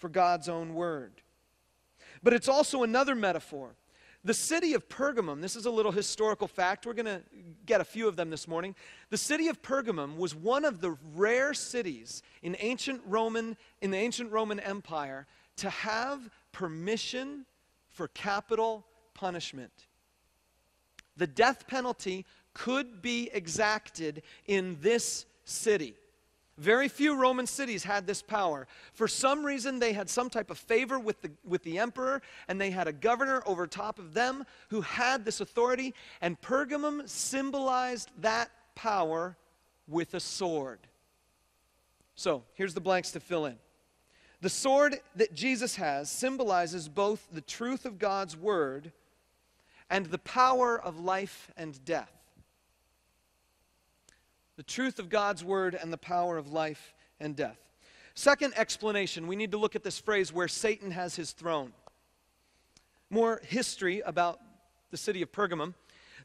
for God's own word. But it's also another metaphor. The city of Pergamum, this is a little historical fact. We're going to get a few of them this morning. The city of Pergamum was one of the rare cities in the ancient Roman Empire to have permission for capital punishment. The death penalty could be exacted in this city. Very few Roman cities had this power. For some reason, they had some type of favor with the emperor, and they had a governor over top of them who had this authority, and Pergamum symbolized that power with a sword. So, here's the blanks to fill in. The sword that Jesus has symbolizes both the truth of God's word and the power of life and death. The truth of God's word and the power of life and death. Second explanation, we need to look at this phrase where Satan has his throne. More history about the city of Pergamum.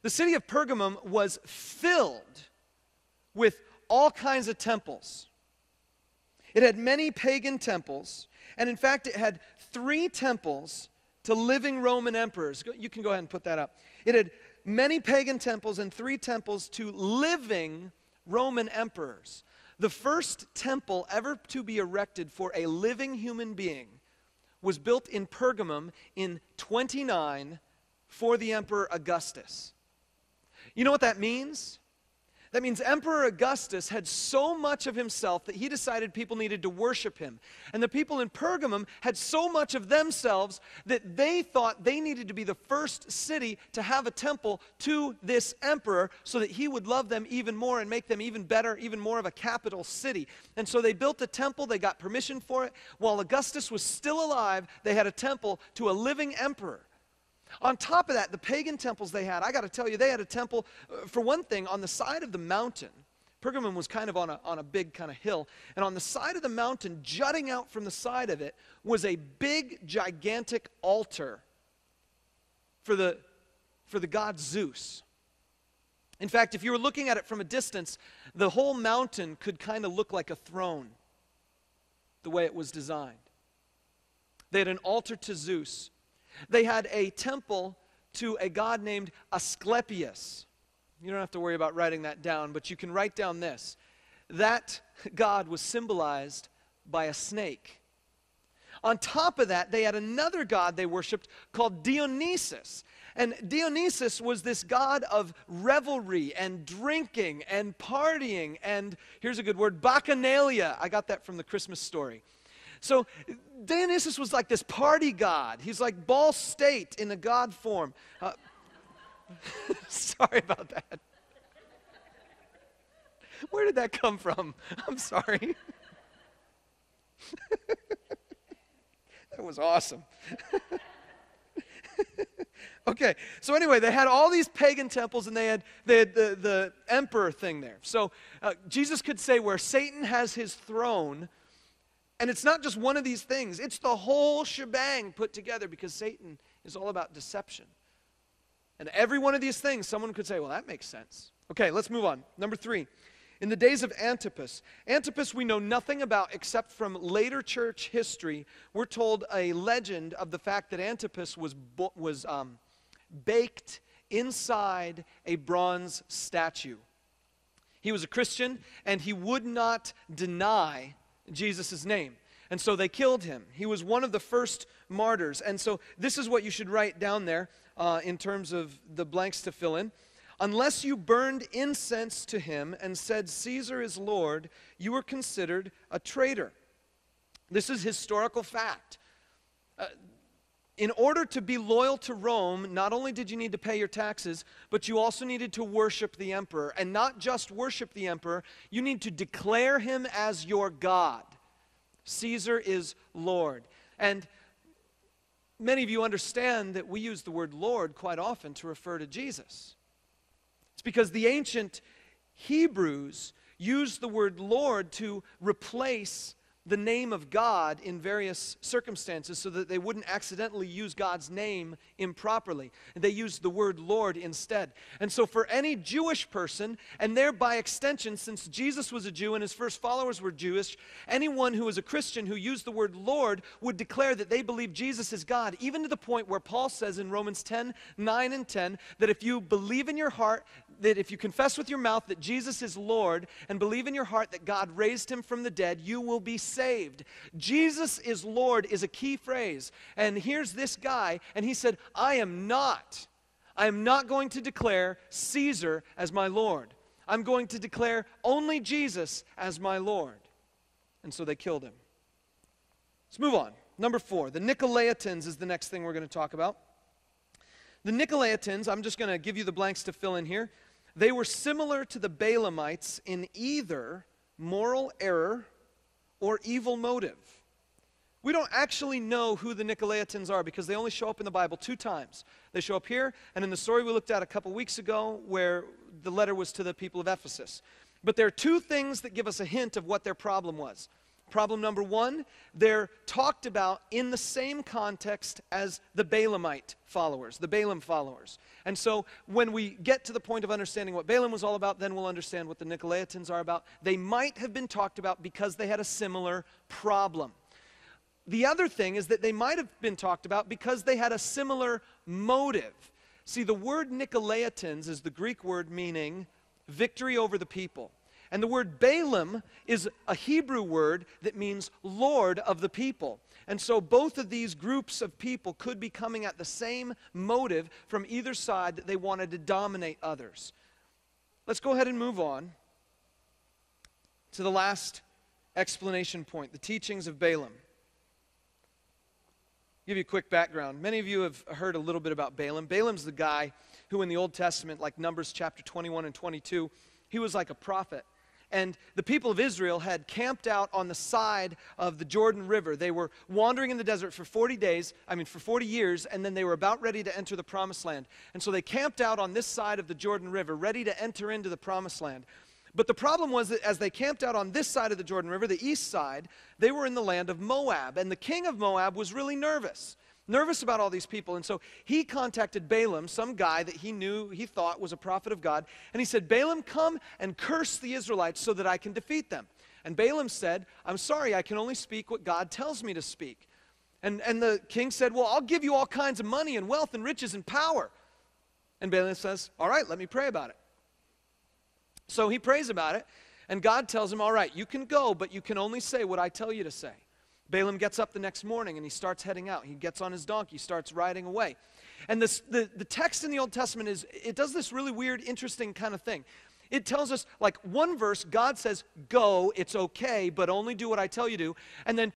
The city of Pergamum was filled with all kinds of temples. It had many pagan temples, and in fact it had 3 temples to living Roman emperors. You can go ahead and put that up. It had many pagan temples and 3 temples to living Roman emperors. The first temple ever to be erected for a living human being was built in Pergamum in 29 for the Emperor Augustus. You know what that means? That means Emperor Augustus had so much of himself that he decided people needed to worship him. And the people in Pergamum had so much of themselves that they thought they needed to be the first city to have a temple to this emperor so that he would love them even more and make them even better, even more of a capital city. And so they built a temple, they got permission for it. While Augustus was still alive, they had a temple to a living emperor. On top of that, the pagan temples they had, I got to tell you, they had a temple, for one thing, on the side of the mountain. Pergamum was kind of on a big kind of hill. And on the side of the mountain, jutting out from the side of it, was a big, gigantic altar for the god Zeus. In fact, if you were looking at it from a distance, the whole mountain could kind of look like a throne, the way it was designed. They had an altar to Zeus. They had a temple to a god named Asclepius. You don't have to worry about writing that down, but you can write down this. That god was symbolized by a snake. On top of that, they had another god they worshipped called Dionysus. And Dionysus was this god of revelry and drinking and partying and, here's a good word, bacchanalia. I got that from the Christmas story. So Dionysus was like this party god. He's like Ball State in the god form. Sorry about that. Where did that come from? I'm sorry. That was awesome. Okay, so anyway, they had all these pagan temples and they had the emperor thing there. So Jesus could say where Satan has his throne. And it's not just one of these things. It's the whole shebang put together because Satan is all about deception. And every one of these things, someone could say, well, that makes sense. Okay, let's move on. Number 3. In the days of Antipas. Antipas we know nothing about except from later church history. We're told a legend of the fact that Antipas was baked inside a bronze statue. He was a Christian and he would not deny Jesus' name. And so they killed him. He was one of the first martyrs. And so this is what you should write down there in terms of the blanks to fill in. Unless you burned incense to him and said, Caesar is Lord, you were considered a traitor. This is historical fact. In order to be loyal to Rome, not only did you need to pay your taxes, but you also needed to worship the emperor. And not just worship the emperor, you need to declare him as your God. Caesar is Lord. And many of you understand that we use the word Lord quite often to refer to Jesus. It's because the ancient Hebrews used the word Lord to replace the name of God in various circumstances so that they wouldn't accidentally use God's name improperly. And they used the word Lord instead. And so for any Jewish person, and thereby extension, since Jesus was a Jew and his first followers were Jewish, anyone who was a Christian who used the word Lord would declare that they believe Jesus is God, even to the point where Paul says in Romans 10:9 and 10, that if you believe in your heart, that if you confess with your mouth that Jesus is Lord and believe in your heart that God raised him from the dead, you will be saved. Jesus is Lord is a key phrase. And here's this guy, and he said, I am not going to declare Caesar as my Lord. I'm going to declare only Jesus as my Lord. And so they killed him. Let's move on. Number 4, the Nicolaitans is the next thing we're going to talk about. The Nicolaitans, I'm just going to give you the blanks to fill in here. They were similar to the Balaamites in either moral error or evil motive. We don't actually know who the Nicolaitans are because they only show up in the Bible 2 times. They show up here and in the story we looked at a couple weeks ago where the letter was to the people of Ephesus. But there are 2 things that give us a hint of what their problem was. Problem number 1, they're talked about in the same context as the Balaamite followers, the Balaam followers. And so when we get to the point of understanding what Balaam was all about, then we'll understand what the Nicolaitans are about. They might have been talked about because they had a similar problem. The other thing is that they might have been talked about because they had a similar motive. See, the word Nicolaitans is the Greek word meaning victory over the people. And the word Balaam is a Hebrew word that means Lord of the people. And so both of these groups of people could be coming at the same motive from either side, that they wanted to dominate others. Let's go ahead and move on to the last explanation point, the teachings of Balaam. Give you a quick background. Many of you have heard a little bit about Balaam. Balaam's the guy who in the Old Testament, like Numbers chapter 21 and 22, he was like a prophet. And the people of Israel had camped out on the side of the Jordan River. They were wandering in the desert for 40 years, and then they were about ready to enter the Promised Land. And so they camped out on this side of the Jordan River, ready to enter into the Promised Land. But the problem was that as they camped out on this side of the Jordan River, the east side, they were in the land of Moab. And the king of Moab was really nervous about all these people. And so he contacted Balaam, some guy that he thought was a prophet of God. And he said, Balaam, come and curse the Israelites so that I can defeat them. And Balaam said, I'm sorry, I can only speak what God tells me to speak. And the king said, well, I'll give you all kinds of money and wealth and riches and power. And Balaam says, all right, let me pray about it. So he prays about it, and God tells him, all right, you can go, but you can only say what I tell you to say. Balaam gets up the next morning and he starts heading out. He gets on his donkey, starts riding away. And the text in the Old Testament it does this really weird, interesting kind of thing. It tells us, like one verse, God says, go, it's okay, but only do what I tell you to. And then